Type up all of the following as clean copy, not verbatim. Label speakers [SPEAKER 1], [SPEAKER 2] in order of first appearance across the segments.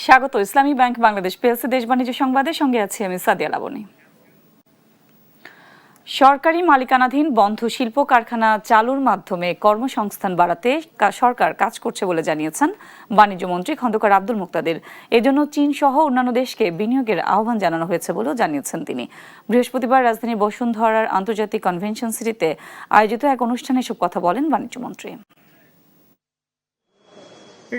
[SPEAKER 1] স্বাগত ইসলামী bank Bangladesh PLC দেশ বাণিজ্য সংবাদের সঙ্গে আছি আমি সাদিয়া লাবনী। সরকারি মালিকানাধীন বন্ধ শিল্প কারখানা চালুর মাধ্যমে কর্মসংস্থান বাড়াতে সরকার কাজ করছে বলে জানিয়েছেন বাণিজ্যমন্ত্রী খন্দকার আব্দুল মুক্তাদির। এজন্য চীন সহ অন্যান্য দেশকে বিনিয়োগের আহ্বান জানানো হয়েছে বলেও জানিয়েছেন তিনি। বৃহস্পতিবার রাজধানীর বসুন্ধরার আন্তর্জাতিক কনভেনশন সিটিতে আয়োজিত এক অনুষ্ঠানে এসব কথা বলেন বাণিজ্যমন্ত্রী।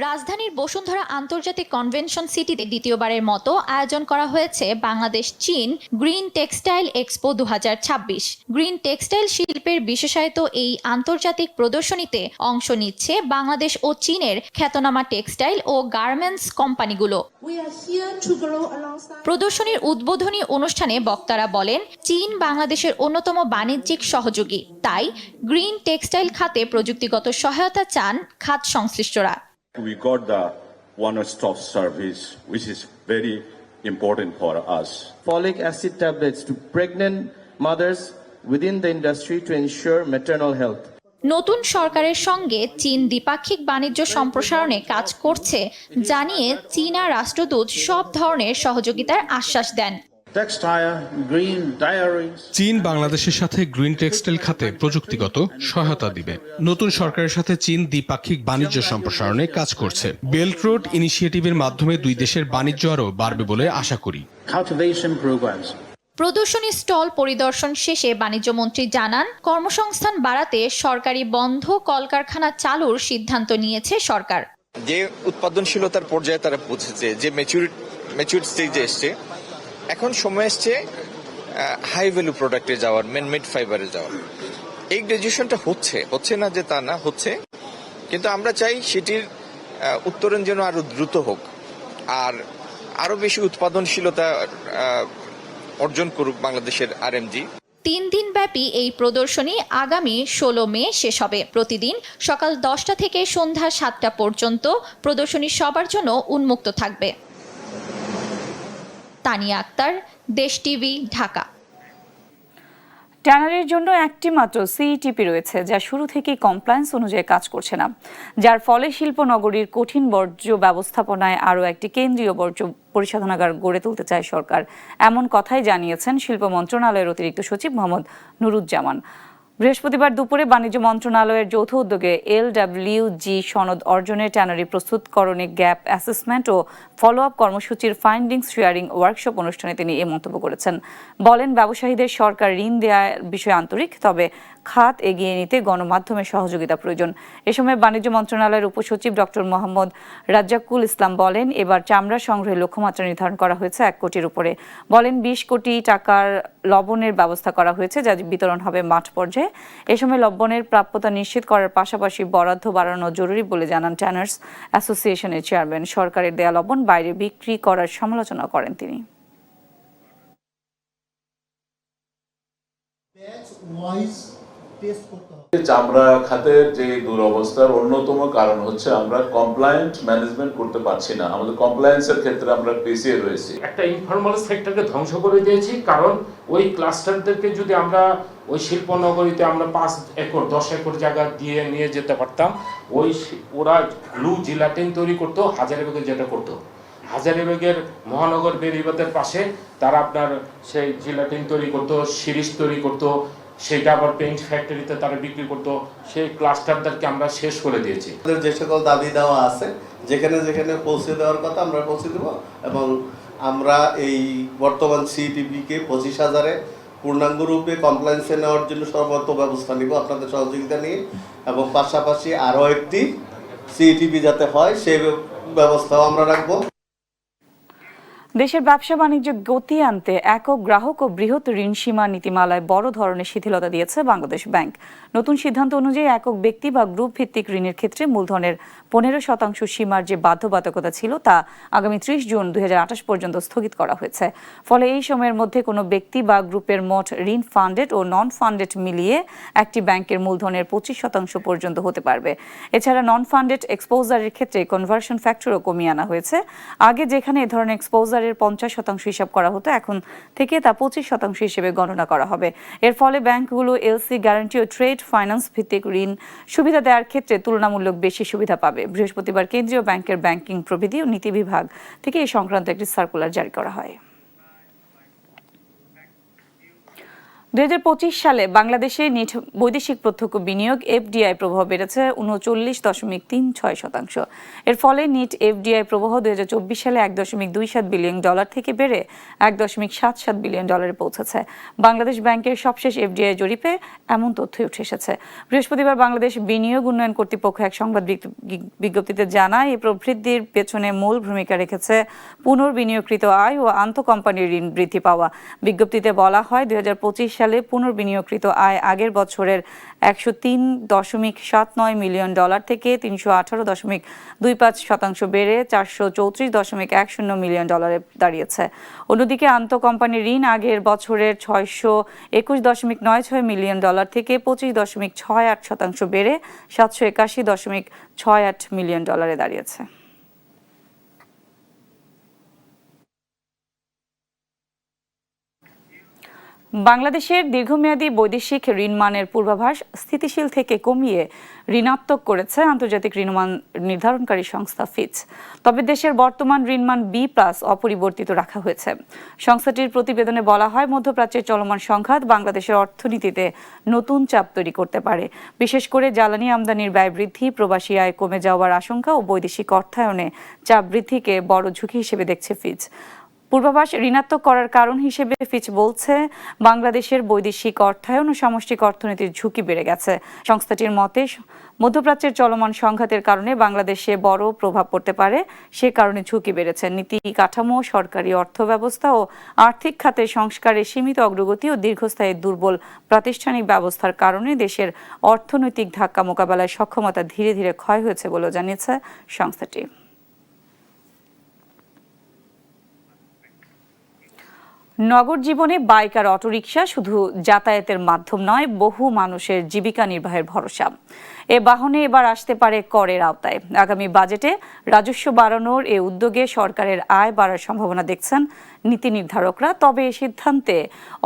[SPEAKER 2] রাজধানীর বসুন্ধরা আন্তর্জাতিক কনভেনশন সিটিতে দ্বিতীয়বারের মতো আয়োজন করা হয়েছে বাংলাদেশ চীন green textile expo 2026। Green textile শিল্পের বিশেষায়িত এই আন্তর্জাতিক প্রদর্শনীতে অংশ নিচ্ছে বাংলাদেশ ও চীনের খ্যাতনামা টেক্সটাইল ও গার্মেন্টস কোম্পানিগুলো। প্রদর্শনীর উদ্বোধনী অনুষ্ঠানে বক্তারা বলেন, চীন বাংলাদেশের অন্যতম বাণিজ্যিক সহযোগী, তাই গ্রিন টেক্সটাইল খাতে প্রযুক্তিগত সহায়তা চান খাত সংশ্লিষ্টরা।
[SPEAKER 3] We got the one-stop service, which is very important for us.
[SPEAKER 4] Folic acid tablets to pregnant mothers within the industry to ensure maternal health.
[SPEAKER 2] নতুন সরকারের সঙ্গে চীন দ্বিপাক্ষিক বাণিজ্য সম্প্রসারণে কাজ করছে জানিয়ে চীনা রাষ্ট্রদূত সব ধরনের সহযোগিতার আশ্বাস দেন।
[SPEAKER 5] চীন বাংলাদেশের সাথে গ্রিন টেক্সটাইল খাতে প্রযুক্তিগত সহায়তা দিবে। নতুন সরকারের সাথে চীন দ্বিপাক্ষিক বাণিজ্য সম্প্রসারণে কাজ করছে। বেল্ট রোড ইনিশিয়েটিভের মাধ্যমে দুই দেশের বাণিজ্য আরও বাড়বে বলে আশা করি।
[SPEAKER 2] প্রদর্শনী স্টল পরিদর্শন শেষে বাণিজ্যমন্ত্রী জানান, কর্মসংস্থান বাড়াতে সরকারি বন্ধ কলকারখানা চালুর সিদ্ধান্ত নিয়েছে সরকার।
[SPEAKER 6] যে উৎপাদনশীলতার পর্যায়ে তারা পৌঁছেছে, যে ম্যাচিউর স্টেজে এসছে, এখন সময় এসছে হাই ভ্যালু প্রোডাক্টে যাওয়ার, মেড ফাইবারে যাওয়ার। এই গ্রাজুয়েশনটা হচ্ছে না যে তা না, হচ্ছে, কিন্তু আমরা চাই সেটির উত্তরণ যেন আরো দ্রুত হোক, আর আরো বেশি উৎপাদনশীলতা অর্জন করুক বাংলাদেশের আরএমজি।
[SPEAKER 2] 3 দিন ব্যাপী এই প্রদর্শনী আগামী 16 মে শেষ হবে। প্রতিদিন সকাল 10টা থেকে সন্ধ্যা 7টা পর্যন্ত প্রদর্শনী সবার জন্য উন্মুক্ত থাকবে। তানিয়া আক্তার, দেশ টিভি, ঢাকা।
[SPEAKER 1] ট্যানারির জন্য একটি মাত্র সিইটিপি রয়েছে, যা শুরু থেকেই কমপ্লায়েন্স অনুযায়ী কাজ করছে না, যার ফলে শিল্পনগরীর কঠিন বর্জ্য ব্যবস্থাপনায় আরও একটি কেন্দ্রীয় বর্জ্য পরিশোধনাগার গড়ে তুলতে চায় সরকার। এমন কথাই জানিয়েছেন শিল্প মন্ত্রণালয়ের অতিরিক্ত সচিব মোহাম্মদ নুরুজ্জামান। বৃহস্পতিবার দুপুরে বাণিজ্য মন্ত্রণালয়ের যৌথ উদ্যোগে LWG সনদ অর্জনের ট্যানারি প্রস্তুতকরণে গ্যাপ অ্যাসেসমেন্ট ও ফলো আপ কর্মসূচির ফাইন্ডিংস শেয়ারিং ওয়ার্কশপ অনুষ্ঠানে তিনি এ মন্তব্য করেছেন। বলেন, ব্যবসায়ীদের সরকার ঋণ দেওয়ার বিষয়ে আন্তরিক, তবে খাত এগিয়ে নিতে গণমাধ্যমের সহযোগিতা প্রয়োজন। এ সময় বাণিজ্য মন্ত্রণালয়ের উপসচিব ডক্টর মোহাম্মদ রাজ্জাকুল ইসলাম বলেন, এবার চামড়া সংগ্রহের লক্ষ্যমাত্রা নির্ধারণ করা হয়েছে 1 কোটির উপরে। বলেন, 20 কোটি টাকার লবণের ব্যবস্থা করা হয়েছে, যা বিতরণ হবে মাঠ পর্যায়ে। এ সময় লবণের প্রাপ্যতা নিশ্চিত করার পাশাপাশি বরাদ্দ বাড়ানো জরুরি বলে জানান ট্যানার্স অ্যাসোসিয়েশনের চেয়ারম্যান। সরকারের দেয়া লবণ বাইরে বিক্রি করার সমালোচনা করেন তিনি।
[SPEAKER 7] চামড়া খাতের যে দুরবস্থার অন্যতম কারণ হচ্ছে আমরা কমপ্লায়েন্ট ম্যানেজমেন্ট করতে পারছি না। আমাদের কমপ্লায়েন্সের ক্ষেত্রে আমরা পিছিয়ে রয়েছি।
[SPEAKER 8] একটা ইনফরমাল সেক্টরকে ধ্বংস করে দিয়েছি, কারণ ওই ক্লাস্টারদেরকে যদি আমরা ওই শিল্পনগরীতে আমরা 5 একর 10 একর জায়গা দিয়ে নিয়ে যেতে পারতাম, ওরা গ্লু জিলাটিন তৈরি করতো, হাজারীবাগে যেটা করতো, হাজারীবাগের মহানগর বেরিবাদের পাশে তারা আপনার সেই জিলাটিন তৈরি করতো, সিরিজ তৈরি করতো, সেটা আবার পেইন্ট ফ্যাক্টরিতে তারা বিক্রি করতো। সেই ক্লাস্টারদেরকে আমরা শেষ করে দিয়েছি।
[SPEAKER 4] আমাদের যে সকল দাবি দেওয়া আছে, যেখানে যেখানে পৌঁছে দেওয়ার কথা আমরা পৌঁছে দেবো, এবং আমরা এই বর্তমান সিইটিপিকে 25,000-এ পূর্ণাঙ্গ রূপে কমপ্লায়েন্সে নেওয়ার জন্য সর্বোচ্চ ব্যবস্থা নিব আপনাদের সহযোগিতা নিয়ে, এবং পাশাপাশি আরও একটি সিইটিপি যাতে হয় সেই ব্যবস্থাও আমরা রাখবো।
[SPEAKER 1] দেশের ব্যবসা বাণিজ্য গতি আনতে একক গ্রাহক ও বৃহৎ ঋণ সীমা নীতিমালায় বড় ধরনের শিথিলতা দিয়েছে বাংলাদেশ ব্যাংক। নতুন সিদ্ধান্ত অনুযায়ী একক ব্যক্তি বা গ্রুপ ভিত্তিক ঋণের ক্ষেত্রে মূলধনের 15% সীমার যে বাধ্যবাধকতা ছিল, তা আগামী 30 জুন 2028 পর্যন্ত স্থগিত করা হয়েছে। ফলে এই সময়ের মধ্যে কোনো ব্যক্তি বা গ্রুপের মোট ঋণ ফান্ডেড ও নন ফান্ডেড মিলিয়ে একটি ব্যাংকের মূলধনের 25% পর্যন্ত হতে পারবে। এছাড়া নন ফান্ডেড এক্সপোজারের ক্ষেত্রে কনভার্সন ফ্যাক্টরও কমিয়ে আনা হয়েছে। আগে যেখানে এ ধরনের এক্সপোজার ডলারের 50% হিসাব করা হতো, এখন থেকে তা 25% হিসেবে গণনা করা হবে। এর ফলে ব্যাংকগুলো এলসি গ্যারান্টি ও ট্রেড ফাইন্যান্স ভিত্তিক ঋণ সুবিধা দেওয়ার ক্ষেত্রে তুলনামূলক বেশি সুবিধা পাবে। বৃহস্পতিবার কেন্দ্রীয় ব্যাংকের ব্যাংকিং প্রবিধি ও নীতি বিভাগ থেকে এই সংক্রান্ত একটি সার্কুলার জারি করা হয়। 2025 সালে বাংলাদেশে নিট বৈদেশিক প্রত্যক্ষ বিনিয়োগ এফডিআই প্রবাহ বেড়েছে 39.36%। এর ফলে নিট এফডিআই প্রবাহ 2024 সালে $1.27 বিলিয়ন থেকে বেড়ে $1.77 বিলিয়ন পৌঁছেছে। বাংলাদেশ ব্যাংকের সবশেষ এফডিআই জরিপে এমন তথ্যই উঠে এসেছে। বৃহস্পতিবার বাংলাদেশ বিনিয়োগ উন্নয়ন কর্তৃপক্ষ এক সংবাদ বিজ্ঞপ্তিতে জানায়, এই প্রবৃদ্ধির পেছনে মূল ভূমিকা রেখেছে পুনর্বিনিয়োগকৃত আয় ও আন্তঃকোম্পানির ঋণ বৃদ্ধি পাওয়া। বিজ্ঞপ্তিতে বলা হয়, 2025 সালে পুনর্বিনিয়োগকৃত আয় আগের বছরের $103.79 মিলিয়ন থেকে 318.25% বেড়ে $434.10 মিলিয়ন দাঁড়িয়েছে। অন্যদিকে আন্তঃকোম্পানি ঋণ আগের বছরের $621.96 মিলিয়ন থেকে 25.68% বেড়ে $781.68 মিলিয়ন দাঁড়িয়েছে। বাংলাদেশের দীর্ঘমেয়াদী বৈদেশিক ঋণমানের পূর্বাভাস স্থিতিশীল থেকে কমিয়ে ঋণাত্মক করেছে আন্তর্জাতিক ঋণমান নির্ধারণকারী সংস্থা ফিচ। তবে দেশের বর্তমান ঋণমান বি+ অপরিবর্তিত রাখা হয়েছে। সংস্থাটির প্রতিবেদনে বলা হয়, মধ্যপ্রাচ্যের চলমান সংঘাত বাংলাদেশের অর্থনীতিতে নতুন চাপ তৈরি করতে পারে। বিশেষ করে জ্বালানি আমদানির ব্যয় বৃদ্ধি, প্রবাসী আয় কমে যাওয়ার আশঙ্কা ও বৈদেশিক অর্থায়নে চাপ বৃদ্ধিকে বড় ঝুঁকি হিসেবে দেখছে ফিচ। পূর্বাভাস ঋণাত্মক করার কারণ হিসেবে ফিচ বলছে, বাংলাদেশের বৈদেশিক অর্থায়ন ও সামষ্টিক অর্থনীতির ঝুঁকি বেড়ে গেছে। সংস্থাটির মতে, মধ্যপ্রাচ্যের চলমান সংঘাতের কারণে বাংলাদেশে বড় প্রভাব পড়তে পারে, সে কারণে ঝুঁকি বেড়েছে। নীতি কাঠামো, সরকারি অর্থব্যবস্থা ও আর্থিক খাতের সংস্কারে সীমিত অগ্রগতি ও দীর্ঘস্থায়ী দুর্বল প্রাতিষ্ঠানিক ব্যবস্থার কারণে দেশের অর্থনৈতিক ধাক্কা মোকাবেলায় সক্ষমতা ধীরে ধীরে ক্ষয় হয়েছে বলেও জানিয়েছে সংস্থাটি। নগর জীবনে বাইক আর অটোরিকশা শুধু যাতায়াতের মাধ্যম নয়, বহু মানুষের জীবিকা নির্বাহের ভরসা। এ বাহনে এবার আসতে পারে করের আওতায়। আগামী বাজেটে রাজস্ব বাড়ানোর এ উদ্যোগে সরকারের আয় বাড়ার সম্ভাবনা দেখছেন নীতি নির্ধারকরা। তবে এই সিদ্ধান্তে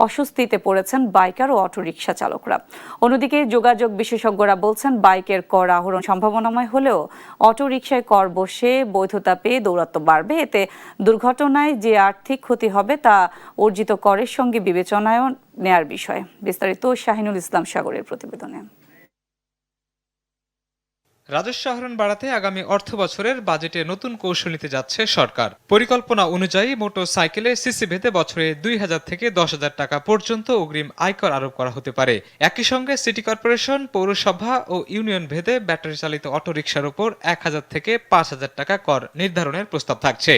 [SPEAKER 1] অস্বস্তিতে পড়েছেন বাইকার ও অটোরিকশা চালকরা। অন্যদিকে যোগাযোগ বিশেষজ্ঞরা বলছেন, বাইকের কর আহরণ সম্ভাবনাময় হলেও অটোরিকশায় কর বসে বৈধতা পেয়ে দৌরাত্ম্য বাড়বে। এতে দুর্ঘটনায় যে আর্থিক ক্ষতি হবে তা অর্জিত করের সঙ্গে বিবেচনায় নেয়ার বিষয়। বিস্তারিত শাহিনুল ইসলাম সাগরের প্রতিবেদনে।
[SPEAKER 9] রাজস্ব আহরণ বাড়াতে আগামী অর্থ বছরের বাজেটে নতুন কৌশল নিতে যাচ্ছে সরকার। পরিকল্পনা অনুযায়ী মোটর সাইকেলের সিসি ভেদে বছরে 2,000 থেকে 10,000 টাকা পর্যন্ত অগ্রিম আয়কর আরোপ করা হতে পারে। একই সঙ্গে সিটি কর্পোরেশন, পৌরসভা ও ইউনিয়ন ভেদে ব্যাটারি চালিত অটোরিকশার উপর 1,000 থেকে 5,000 টাকা কর নির্ধারণের প্রস্তাব থাকছে।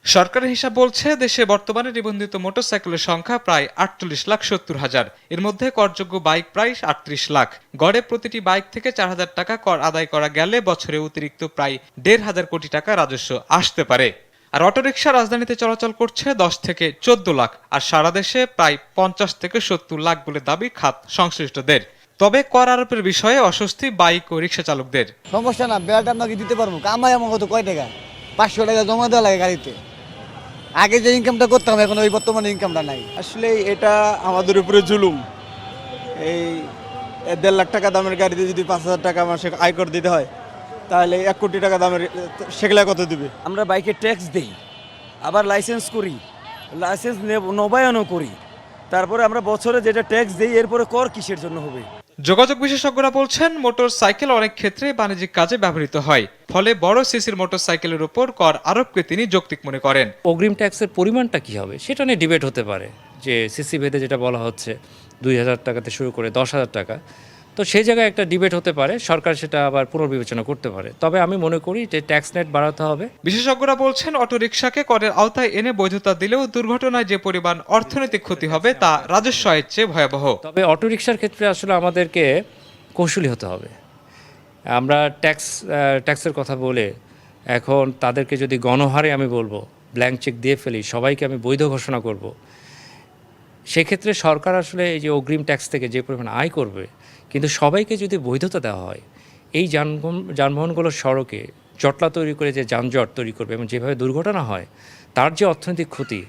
[SPEAKER 9] সরকারের হিসাব বলছে, দেশে বর্তমানে নিবন্ধিত মোটরসাইকেলের সংখ্যা প্রায় 48,70,000। এর মধ্যে করযোগ্য বাইক প্রায় 38 লাখ। গড়ে প্রতিটি বাইক থেকে 4,000 টাকা কর আদায় করা গেলে বছরে অতিরিক্ত প্রায় 1,500 কোটি টাকা রাজস্ব আসতে পারে। আর অটোরিকশা রাজধানীতে চলাচল করছে 10 থেকে 14 লাখ, আর সারা দেশে প্রায় 50 থেকে 70 লাখ বলে দাবি খাত সংশ্লিষ্টদের। তবে কর আরোপের বিষয়ে অস্বস্তি বাইক ও রিক্সা চালকদের।
[SPEAKER 10] সমস্যা না, বেড়াটা আপনাকে দিতে পারবো। কামাই আমার কত, কয় টাকা? 500 টাকা জমা দেওয়া লাগে গাড়িতে। আগে যে ইনকামটা করতাম, এখন ওই বর্তমানে ইনকামটা নাই।
[SPEAKER 11] আসলে এটা আমাদের উপরে জুলুম। এই 1.5 লাখ টাকা দামের গাড়িতে যদি 5,000 টাকা মাসে আয়কর দিতে হয়, তাহলে 1 কোটি টাকা দামের সেগুলা কত দিবে?
[SPEAKER 12] আমরা বাইকে ট্যাক্স দেই, আবার লাইসেন্স করি, লাইসেন্স নবায়নও করি, তারপরে আমরা বছরে যেটা ট্যাক্স দেই, এরপরে কর কিসের জন্য হবে?
[SPEAKER 9] যোগাযোগ বিশেষজ্ঞরা বলছেন, মোটর সাইকেল অনেক ক্ষেত্রে বাণিজ্যিক কাজে ব্যবহৃত হয়, ফলে বড় সিসির মোটর সাইকেলের উপর কর আরোপকে তিনি যৌক্তিক মনে করেন।
[SPEAKER 13] অগ্রিম ট্যাক্সের পরিমাণটা কি হবে সেটা নিয়ে ডিবেট হতে পারে, যে সিসি ভেদে যেটা বলা হচ্ছে 2,000 টাকাতে শুরু করে 10,000 টাকা, তো সেই জায়গায় একটা ডিবেট হতে পারে, সরকার সেটা আবার পুনর্বিবেচনা করতে পারে। তবে আমি মনে করি যে ট্যাক্স নেট বাড়াতে হবে।
[SPEAKER 9] বিশেষজ্ঞরা বলছেন, অটোরিকশাকে করের আওতায় এনে বৈধতা দিলেও দুর্ঘটনায় যে পরিমাণ অর্থনৈতিক ক্ষতি হবে তা রাজস্ব আয়ের চেয়ে ভয়াবহ।
[SPEAKER 13] তবে অটোরিকশার ক্ষেত্রে আসলে আমাদেরকে কৌশলী হতে হবে। আমরা ট্যাক্সের কথা বলে এখন তাদেরকে যদি গণহারে আমি বলবো ব্ল্যাঙ্ক চেক দিয়ে ফেলি, সবাইকে আমি বৈধ ঘোষণা করব, সেক্ষেত্রে সরকার আসলে এই যে অগ্রিম ট্যাক্স থেকে যে পরিমাণ আয় করবে, কিন্তু সবাইকে যদি বৈধতা দেওয়া হয়, এই যানবাহনগুলো সড়কে জটলা তৈরি করে যে যানজট তৈরি করবে এবং যেভাবে দুর্ঘটনা হয় তার যে অর্থনৈতিক ক্ষতি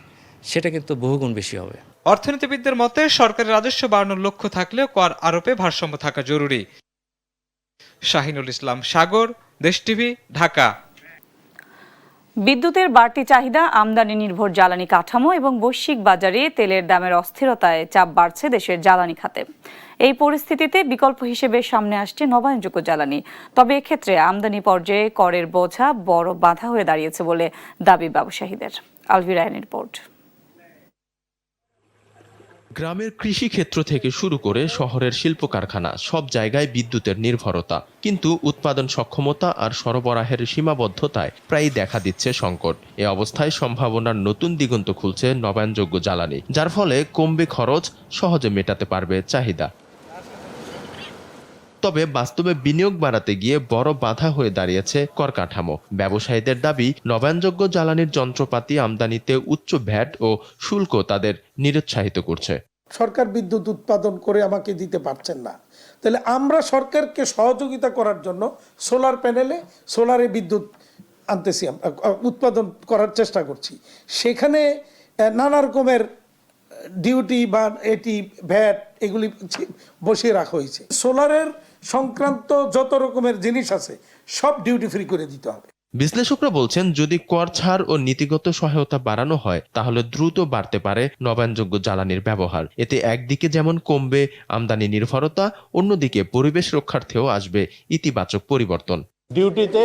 [SPEAKER 13] সেটা কিন্তু বহুগুণ বেশি হবে।
[SPEAKER 9] অর্থনীতিবিদদের মতে সরকারের রাজস্ব বাড়ানোর লক্ষ্য থাকলেও কর আরোপে ভারসাম্য থাকা জরুরি। শাহিনুল ইসলাম সাগর, দেশ টিভি, ঢাকা।
[SPEAKER 1] বিদ্যুতের বাড়তি চাহিদা, আমদানি নির্ভর জ্বালানি কাঠামো এবং বৈশ্বিক বাজারে তেলের দামের অস্থিরতায় চাপ বাড়ছে দেশের জ্বালানি খাতে। এই পরিস্থিতিতে বিকল্প হিসেবে সামনে আসছে নবায়নযোগ্য জ্বালানি। তবে এক্ষেত্রে আমদানি পর্যায়ে করের বোঝা বড় বাধা হয়ে দাঁড়িয়েছে বলে দাবি ব্যবসায়ীদের। আলভিরায়নের রিপোর্ট।
[SPEAKER 14] গ্রামের কৃষি ক্ষেত্র থেকে শুরু করে শহরের শিল্প কারখানা সব জায়গায় বিদ্যুতের নির্ভরতা, কিন্তু উৎপাদন সক্ষমতা আর সরবরাহের সীমাবদ্ধতায় প্রায়ই দেখা দিচ্ছে সংকট। এ অবস্থায় সম্ভাবনার নতুন দিগন্ত খুলছে নবায়নযোগ্য জ্বালানি, যার ফলে কমবে খরচ, সহজে মেটাতে পারবে চাহিদা। তবে বাস্তবে বিনিয়োগ বাড়াতে গিয়ে বড় বাধা হয়ে দাঁড়িয়েছে কর কাঠামো। ব্যবসায়ীদের দাবি, নবায়নযোগ্য জ্বালানির যন্ত্রপাতি আমদানিতে উচ্চ ভ্যাট ও শুল্ক তাদের নিরুৎসাহিত করছে।
[SPEAKER 15] সরকার বিদ্যুৎ উৎপাদন করে আমাকে দিতে পারছেন না, তাহলে আমরা সরকারকে সহযোগিতা করার জন্য সোলার প্যানেলে সোলারে বিদ্যুৎ আনতেছি, উৎপাদন করার চেষ্টা করছি। সেখানে নানা রকমের ডিউটি বা এটি ভ্যাট এগুলি বসিয়ে রাখা হয়েছে। সোলারের সংক্রান্ত যত রকমের জিনিস আছে সব ডিউটি ফ্রি করে দিতে হবে।
[SPEAKER 14] বিশ্লেষকরা বলছেন, যদি কর ছাড় ও নীতিগত সহায়তা বাড়ানো হয় তাহলে দ্রুত বাড়তে পারে নবায়নযোগ্য জ্বালানির ব্যবহার। এতে একদিকে যেমন কমবে আমদানি নির্ভরতা, অন্যদিকে পরিবেশ রক্ষার্থেও আসবে ইতিবাচক পরিবর্তন।
[SPEAKER 16] ডিউটিতে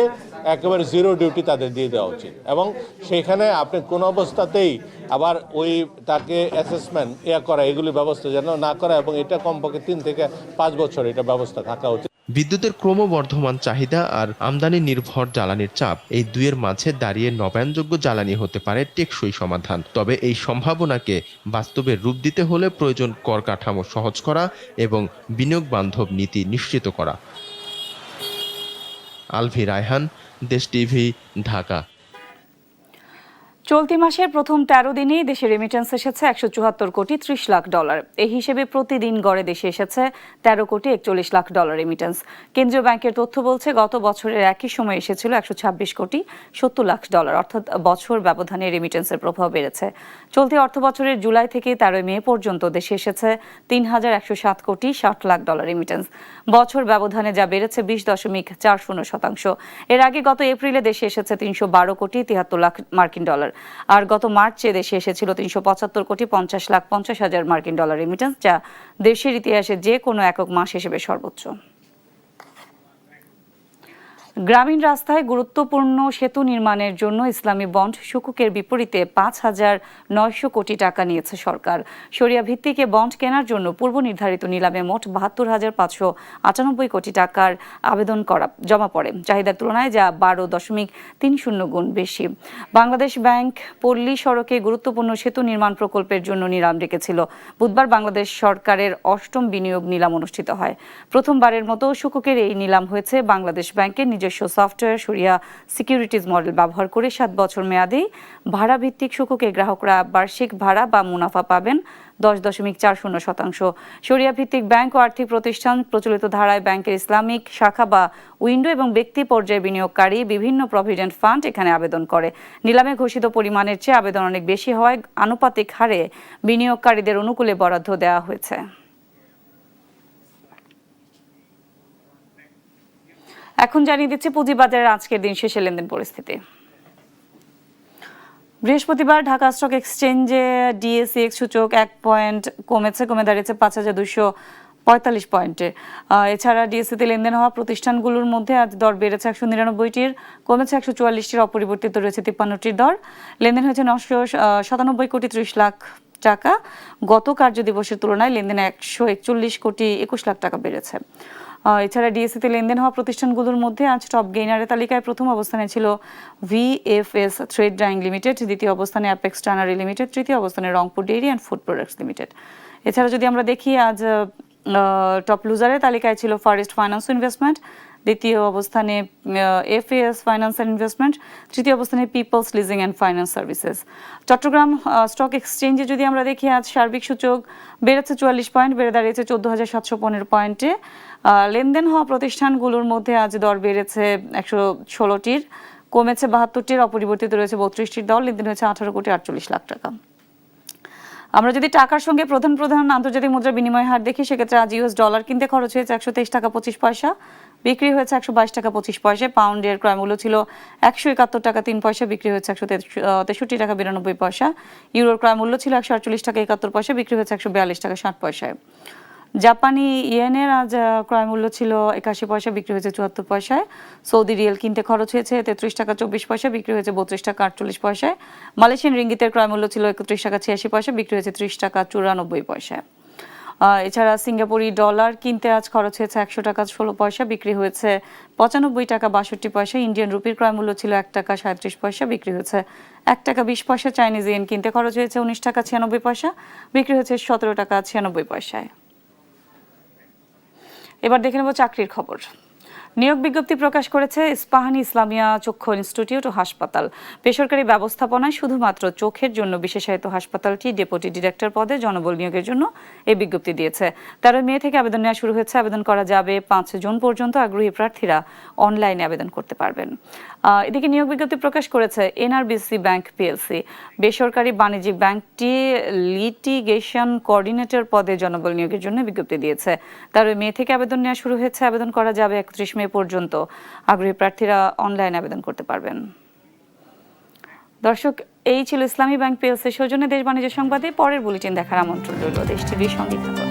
[SPEAKER 16] একেবারে জিরো ডিউটি তাদের দিয়ে দেওয়া উচিত, এবং সেখানে আপনি কোনো অবস্থাতেই আবার ওই তাকে অ্যাসেসমেন্ট করা এগুলি ব্যবস্থা যেন না করা, এবং এটা কমপক্ষে 3 থেকে 5 বছর এটা ব্যবস্থা থাকা উচিত।
[SPEAKER 14] বিদ্যুতের ক্রমবর্ধমান চাহিদা আর আমদানি নির্ভর জ্বালানির চাপ, এই দুয়ের মাঝে দাঁড়িয়ে নবায়নযোগ্য জ্বালানি হতে পারে টেকসই সমাধান। তবে এই সম্ভাবনাকে বাস্তবে রূপ দিতে হলে প্রয়োজন কর কাঠামো সহজ করা এবং বিনিয়োগ বান্ধব নীতি নিশ্চিত করা। আলভি রায়হান, দেশ টিভি, ঢাকা।
[SPEAKER 1] চলতি মাসের প্রথম 13 দিনেই দেশে রেমিটেন্স এসেছে 174 কোটি 30 লাখ ডলার। এই হিসেবে প্রতিদিন গড়ে দেশে এসেছে 13 কোটি 41 লাখ ডলার রেমিটেন্স। কেন্দ্রীয় ব্যাংকের তথ্য বলছে, গত বছরের একই সময় এসেছিল 126 কোটি 70 লাখ ডলার, অর্থাৎ বছর ব্যবধানে রেমিটেন্সের প্রভাব বেড়েছে। চলতি অর্থ বছরের জুলাই থেকে 13 মে পর্যন্ত দেশে এসেছে 3107 কোটি 60 লাখ ডলার রেমিটেন্স। বছর ব্যবধানে যা বেড়েছে 20.40%। এর আগে গত এপ্রিলে দেশে এসেছে 312 কোটি 73 লাখ মার্কিন ডলার। আর গত মার্চে দেশে এসেছিল 375 কোটি 50 লাখ 50 হাজার মার্কিন ডলার রেমিটেন্স, যা দেশের ইতিহাসে যে কোনো একক মাস হিসেবে সর্বোচ্চ। গ্রামীণ রাস্তায় গুরুত্বপূর্ণ সেতু নির্মাণের জন্য ইসলামী বন্ড সুকুকের বিপরীতে 5,900 কোটি টাকা নিয়েছে সরকার। শরিয়া ভিত্তিক বন্ড কেনার জন্য পূর্ব নির্ধারিত নিলামে মোট 72,598 কোটি টাকার আবেদন জমা পড়ে, চাহিদার তুলনায় যা 12.30 গুণ বেশি। বাংলাদেশ ব্যাংক পল্লী সড়কে গুরুত্বপূর্ণ সেতু নির্মাণ প্রকল্পের জন্য নিলাম ডেকেছিল। বুধবার বাংলাদেশ সরকারের 8ম বিনিয়োগ নিলাম অনুষ্ঠিত হয়। প্রথমবারের মতো সুকুকের এই নিলাম হয়েছে বাংলাদেশ ব্যাংকের নিজস্ব সফটওয়্যার শরিয়া সিকিউরিটিজ মডেল ব্যবহার করে। 7 বছর মেয়াদে ভাড়া ভিত্তিক সুকুকে গ্রাহকরা বার্ষিক ভাড়া বা মুনাফা পাবেন 10.40%। শরিয়া ভিত্তিক ব্যাংক ও আর্থিক প্রতিষ্ঠান প্রচলিত ধারায় ব্যাংকের ইসলামিক শাখা বা উইন্ডো এবং ব্যক্তি পর্যায়ে বিনিয়োগকারী বিভিন্ন প্রভিডেন্ট ফান্ড এখানে আবেদন করে। নিলামে ঘোষিত পরিমাণের চেয়ে আবেদন অনেক বেশি হওয়ায় আনুপাতিক হারে বিনিয়োগকারীদের অনুকূলে বরাদ্দ দেওয়া হয়েছে। এখন জানিয়ে দিচ্ছি পুঁজিবাজারের আজকের দিন শেষে লেনদেন পরিস্থিতি। বৃহস্পতিবার ঢাকা স্টক এক্সচেঞ্জে ডিএসইএক্স সূচক 1 পয়েন্ট কমে দাঁড়িয়েছে 5,245 পয়েন্টে। এছাড়া ডিএসইতে লেনদেন হওয়া প্রতিষ্ঠানগুলোর মধ্যে আজ দর বেড়েছে 199টির, কমেছে 144টির, অপরিবর্তিত রয়েছে 53টির দর। লেনদেন হয়েছে 997 কোটি 30 লাখ টাকা। গত কার্যদিবসের তুলনায় লেনদেন 141 কোটি 21 লাখ টাকা বেড়েছে। এছাড়া ডিএসইতে লেনদেন হওয়া প্রতিষ্ঠানগুলোর মধ্যে আজ টপ গেইনারের তালিকায় প্রথম অবস্থানে ছিল ভিএফএস থ্রেড ডাইং লিমিটেড, দ্বিতীয় অবস্থানে অ্যাপেক্স টানারি লিমিটেড, তৃতীয় অবস্থানে Rangpur dairy and food products limited. এছাড়া যদি আমরা দেখি, আজ টপ লুজারের তালিকায় ছিল ফরেস্ট ফাইন্যান্স ইনভেস্টমেন্ট, দ্বিতীয় অবস্থানে এফএএস ফাইন্যান্স অ্যান্ড ইনভেস্টমেন্ট, তৃতীয় অবস্থানে people's leasing and finance services. Chattogram stock এক্সচেঞ্জে যদি আমরা দেখি আজ সার্বিক সূচক বেড়েছে 44 পয়েন্ট, বেড়ে দাঁড়িয়েছে 14,715 পয়েন্টে। লেনদেন হওয়া প্রতিষ্ঠানগুলোর মধ্যে আজ দর বেড়েছে 116টির, কমেছে 72টির, অপরিবর্তিত রয়েছে 32টির দর, লেনদেন হয়েছে 18,48,00,000 টাকা। আমরা যদি টাকার সঙ্গে প্রধান আন্তর্জাতিক মুদ্রা বিনিময় হার দেখি, সেক্ষেত্রে আজ ইউএস ডলার কিনতে খরচ হয়েছে 123 টাকা 25 পয়সা, বিক্রি হয়েছে 122 টাকা 25 পয়সা। পাউন্ডের ক্রয় মূল্য ছিল 171 টাকা 3 পয়সা, বিক্রি হয়েছে 163 টাকা 92 পয়সা। ইউরোর ক্রয় মূল্য ছিল 148 টাকা 71 পয়সা, বিক্রি হয়েছে 142 টাকা 60 পয়সায়। জাপানি ইয়েনের আজ ক্রয় মূল্য ছিল 81 পয়সা, বিক্রি হয়েছে 74 পয়সায়। সৌদি রিয়েল কিনতে খরচ হয়েছে 33 টাকা 24 পয়সা, বিক্রি হয়েছে 32 টাকা 48 পয়সায়। মালয়েশিয়ান রিঙ্গিতের ক্রয় মূল্য ছিল 31 টাকা 86 পয়সা, বিক্রি হয়েছে 30 টাকা 94 পয়সায়। এছাড়া সিঙ্গাপুরি ডলার কিনতে আজ খরচ হয়েছে 100 টাকা 16 পয়সা, বিক্রি হয়েছে 95 টাকা 62 পয়সা। ইন্ডিয়ান রুপির ক্রয় মূল্য ছিল 1 টাকা 37 পয়সা, বিক্রি হয়েছে 1 টাকা 20 পয়সা। চাইনিজ ইয়েন কিনতে খরচ হয়েছে 19 টাকা 96 পয়সা, বিক্রি হয়েছে 17 টাকা 96 পয়সায়। এবার দেখে নেব চাকরির খবর। নিয়োগ বিজ্ঞপ্তি প্রকাশ করেছে ইস্পাহানি ইসলামিয়া চক্ষু ইনস্টিটিউট ও হাসপাতাল। বেসরকারি ব্যবস্থাপনায় শুধুমাত্র চোখের জন্য বিশেষায়িত হাসপাতালটি ডেপুটি ডিরেক্টর পদে জনবল নিয়োগের জন্য এই বিজ্ঞপ্তি দিয়েছে। 13 মে থেকে আবেদন নেওয়া শুরু হয়েছে। আবেদন করা যাবে 5 জুন পর্যন্ত। আগ্রহী প্রার্থীরা অনলাইনে আবেদন করতে পারবেন। এদিকে নিয়োগ বিজ্ঞপ্তি প্রকাশ করেছে এনআরবিসি ব্যাংক পিএলসি। বেসরকারি বাণিজ্যিক ব্যাংকটি লিটিগেশন কোঅর্ডিনেটর পদে জনবল নিয়োগের জন্য বিজ্ঞপ্তি দিয়েছে। 13 মে থেকে আবেদন নেওয়া শুরু হয়েছে। আবেদন করা যাবে 31 মে পর্যন্ত। আগ্রহী প্রার্থীরা অনলাইনে আবেদন করতে পারবেন। দর্শক, এই ছিল ইসলামী ব্যাংক পিএলসির সৌজন্যে দেশ বাণিজ্য সংবাদে। পরের বুলেটিন দেখার আমন্ত্রণ রইল। দেশ টিভির সঙ্গে থাকুন।